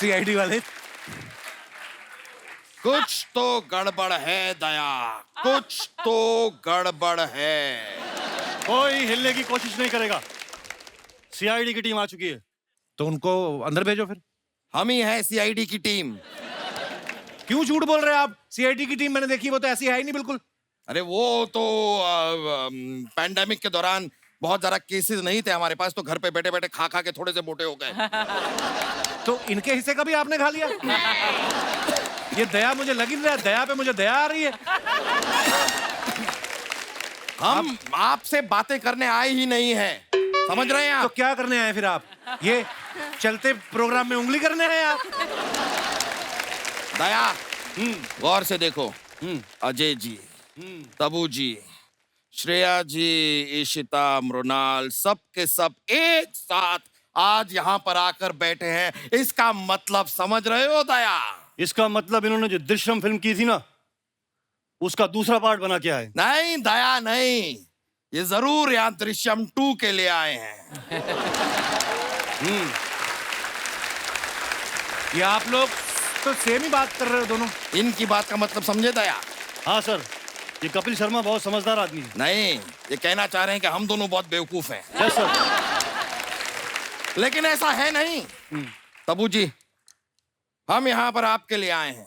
CID वाले। कुछ तो गड़बड़ है दया, कुछ तो गड़बड़ है। कोई हिलने की कोशिश नहीं करेगा। सीआईडी की टीम आ चुकी है। तो उनको अंदर भेजो फिर। हम ही है सीआईडी की टीम। क्यों झूठ बोल रहे हैं आप? सीआईडी की टीम मैंने देखी, वो तो ऐसी है ही नहीं बिल्कुल। अरे वो तो पैंडेमिक के दौरान बहुत ज्यादा केसेस नहीं थे हमारे पास, तो घर पे बैठे बैठे खा खा के थोड़े से मोटे हो गए। तो इनके हिस्से का भी आपने खा लिया? ये दया मुझे लग ही नहीं रहा, दया पे मुझे दया आ रही है। हम आपसे बातें करने आए ही नहीं हैं, समझ रहे हैं तो आप? क्या करने आए फिर आप? ये चलते प्रोग्राम में उंगली करने आए आप? दया, गौर से देखो। अजय जी, तबू जी, श्रेया जी, ईशिता, मृणाल, सब के सब एक साथ आज यहाँ पर आकर बैठे हैं। इसका मतलब समझ रहे हो दया? इसका मतलब इन्होंने जो दृश्यम फिल्म की थी ना, उसका दूसरा पार्ट बना के आए। नहीं दया नहीं, ये जरूर यहाँ दृश्यम 2 के लिए आए हैं। ये आप लोग तो सेम ही बात कर रहे हो दोनों। इनकी बात का मतलब समझे दया? हाँ सर, ये कपिल शर्मा बहुत समझदार आदमी है। नहीं, ये कहना चाह रहे हैं कि हम दोनों बहुत बेवकूफ हैं। Yes sir. लेकिन ऐसा है नहीं। तबू जी, हम यहाँ पर आपके लिए आए हैं।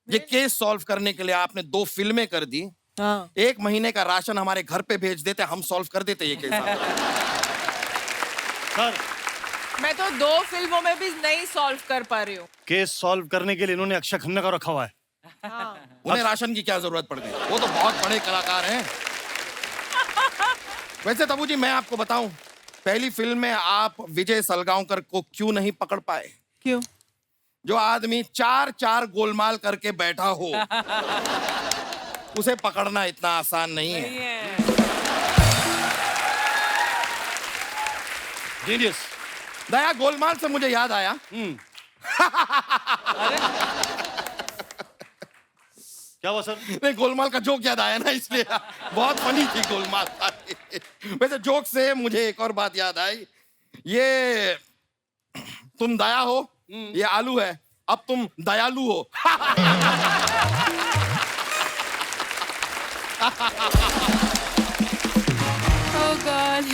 ये केस सॉल्व करने के लिए आपने 2 फिल्में कर दी। हाँ। 1 महीने का राशन हमारे घर पे भेज देते, हम सॉल्व कर देते ये केस। सर, मैं तो 2 फिल्मों में भी नहीं सॉल्व कर पा रही हूँ। केस सॉल्व करने के लिए इन्होंने अक्षय खन्ना का रखा हुआ है। उन्हें राशन की क्या जरूरत पड़ गई? वो तो बहुत बड़े कलाकार हैं। वैसे तबू जी, मैं आपको बताऊं, पहली फिल्म में आप विजय सलगांवकर को क्यों नहीं पकड़ पाए? क्यों? जो आदमी 4-4 गोलमाल करके बैठा हो, उसे पकड़ना इतना आसान नहीं है। जीनियस। दया, गोलमाल से मुझे याद आया। क्या हुआ सर? नहीं, गोलमाल का जोक याद आया ना, इसलिए बहुत फनी थी गोलमाल। वैसे जोक से मुझे एक और बात याद आई। ये तुम दया हो, ये आलू है, अब तुम दयालु हो। Oh God.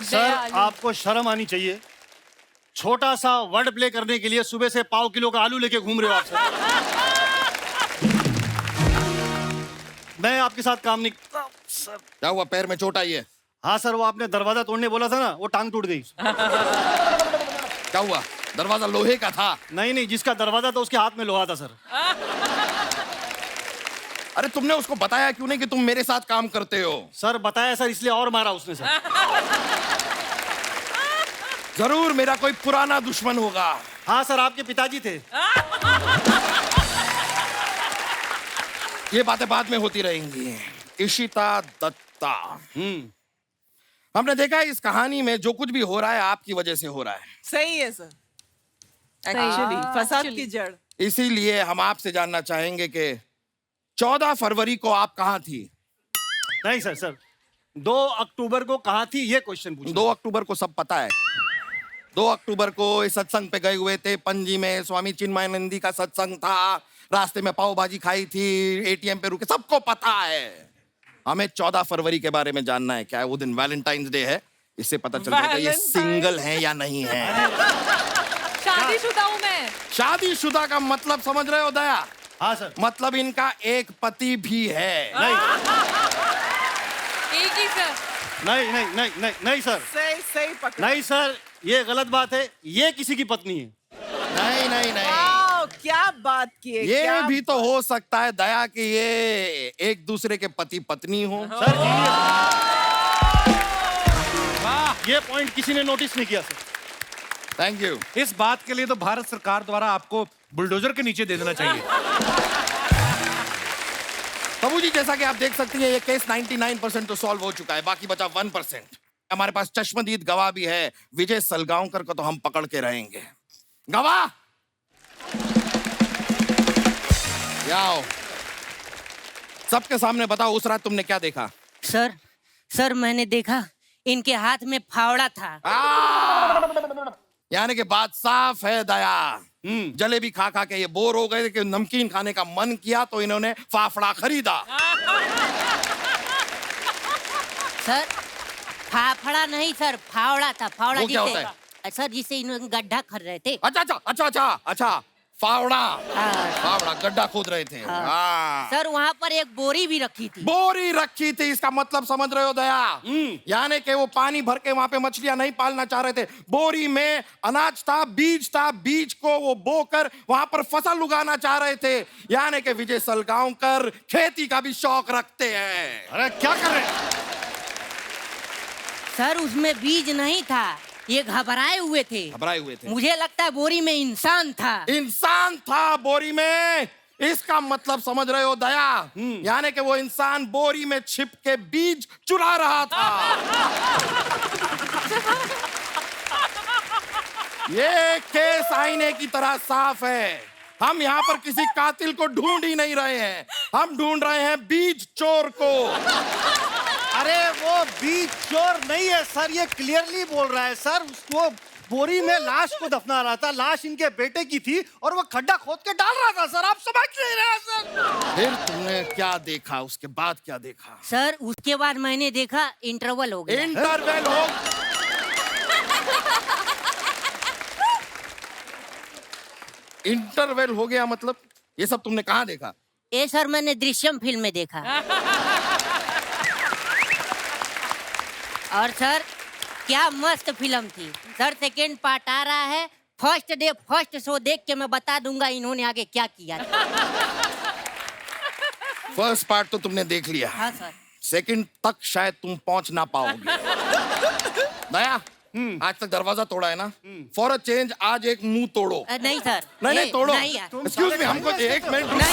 सर, आपको शर्म आनी चाहिए। छोटा सा वर्ड प्ले करने के लिए सुबह से पाव किलो का आलू लेके घूम रहे हो आप सर। मैं आपके साथ काम नहीं। सर, क्या हुआ, पैर में चोट आई है? हाँ सर, वो आपने दरवाजा तोड़ने बोला था ना, वो टांग टूट गई। क्या हुआ, दरवाजा लोहे का था? नहीं नहीं, जिसका दरवाजा था उसके हाथ में लोहा था सर। अरे तुमने उसको बताया क्यों नहीं कि तुम मेरे साथ काम करते हो? सर बताया सर, इसलिए और मारा उसने सर। जरूर मेरा कोई पुराना दुश्मन होगा। हाँ सर, आपके पिताजी थे। ये बातें बाद में होती रहेंगी। इशिता दत्ता, हमने देखा है इस कहानी में जो कुछ भी हो रहा है आपकी वजह से हो रहा है। सही है सर। एक्चुअली फसाद की जड़। इसीलिए हम आपसे जानना चाहेंगे कि 14 फरवरी को आप कहाँ थी? नहीं सर, सर 2 अक्टूबर को कहाँ थी, ये क्वेश्चन पूछो। 2 अक्टूबर को सब पता है। 2 अक्टूबर को इस सत्संग पे गए हुए थे, पणजी में स्वामी चिन्मयानंदी का सत्संग था। रास्ते में पाव भाजी खाई थी, एटीएम पे रुके, सबको पता है। हमें 14 फरवरी के बारे में जानना है। क्या है वो दिन? वैलेंटाइंस डे है, इससे पता चल जाएगा ये सिंगल है या नहीं है। शादीशुदा हूँ मैं। शादीशुदा का मतलब समझ रहे हो दया? हाँ सर। मतलब इनका एक पति भी है। नहीं एक ही सर। नहीं नहीं नहीं नहीं नहीं सर, सही सही पकड़ा। नहीं सर, ये गलत बात है। ये किसी की पत्नी है। नहीं नहीं नहीं, वाओ, क्या बात की है। ये क्या भी तो हो सकता है दया कि ये एक दूसरे के पति पत्नी हो। सर ये पॉइंट किसी ने नोटिस नहीं किया सर। Thank you. इस बात के लिए तो भारत सरकार द्वारा आपको बुलडोजर के नीचे दे देना चाहिए। तबू जी, जैसा कि आप देख सकती हैं, ये केस 99% तो सॉल्व हो चुका है, बाकी बचा 1%। हमारे पास चश्मदीद गवाह भी है। विजय सलगांवकर को तो हम पकड़ के रहेंगे। गवाह आओ, सबके सामने बताओ, उस रात तुमने क्या देखा? सर मैंने देखा इनके हाथ में फावड़ा था। यानी कि बात साफ है दया। जलेबी खा खा के ये बोर हो गए कि नमकीन खाने का मन किया तो इन्होंने फाफड़ा खरीदा। सर फाफड़ा नहीं सर, फावड़ा था। फावड़ा वो क्या जिसे होता सर जिसे इन्होंने गड्ढा कर रहे थे। अच्छा फावड़ा। हाँ। फावड़ा गड्ढा खोद रहे थे। हाँ। सर वहाँ पर एक बोरी भी रखी थी। बोरी रखी थी, इसका मतलब समझ रहे हो दया? यानी कि वो पानी भर के वहां पे मछलियां नहीं पालना चाह रहे थे। बोरी में अनाज था, बीज को वो बोकर वहां पर फसल उगाना चाह रहे थे। यानी कि विजय सलगांवकर खेती का भी शौक रखते हैं। अरे क्या कर रहे हैं? सर उसमें बीज नहीं था, ये घबराए हुए थे। घबराए हुए थे। मुझे लगता है बोरी में इंसान था। इंसान था बोरी में, इसका मतलब समझ रहे हो दया? यानी कि वो इंसान बोरी में छिप के बीज चुरा रहा था। ये केस आईने की तरह साफ है। हम यहाँ पर किसी कातिल को ढूंढ ही नहीं रहे हैं, हम ढूंढ रहे हैं बीज चोर को। अरे वो बीज चोर नहीं है सर, ये क्लियरली बोल रहा है सर। वो बोरी में लाश को दफना रहा था, लाश इनके बेटे की थी और वो खड्डा खोद के डाल रहा था सर। आप समझ नहीं रहे सर। फिर तुमने क्या देखा? उसके बाद क्या देखा? सर उसके बाद मैंने देखा इंटरवल हो गया। इंटरवल हो इंटरवल हो गया मतलब? ये सब तुमने कहाँ देखा? ये सर मैंने दृश्यम फिल्म में देखा। और सर क्या मस्त फिल्म थी सर। सेकेंड पार्ट आ रहा है, फर्स्ट डे फर्स्ट शो देख के मैं बता दूंगा इन्होंने आगे क्या किया। फर्स्ट पार्ट तो तुमने देख लिया। हाँ सर। सेकंड तक शायद तुम पहुंच ना पाओगे। दया, आज तक दरवाजा तोड़ा है ना? फॉर अ चेंज आज एक मुंह तोड़ो। नहीं सर। नहीं तोड़ो। नहीं यार। एक्सक्यूज मी, हमको एक मिनट रुको।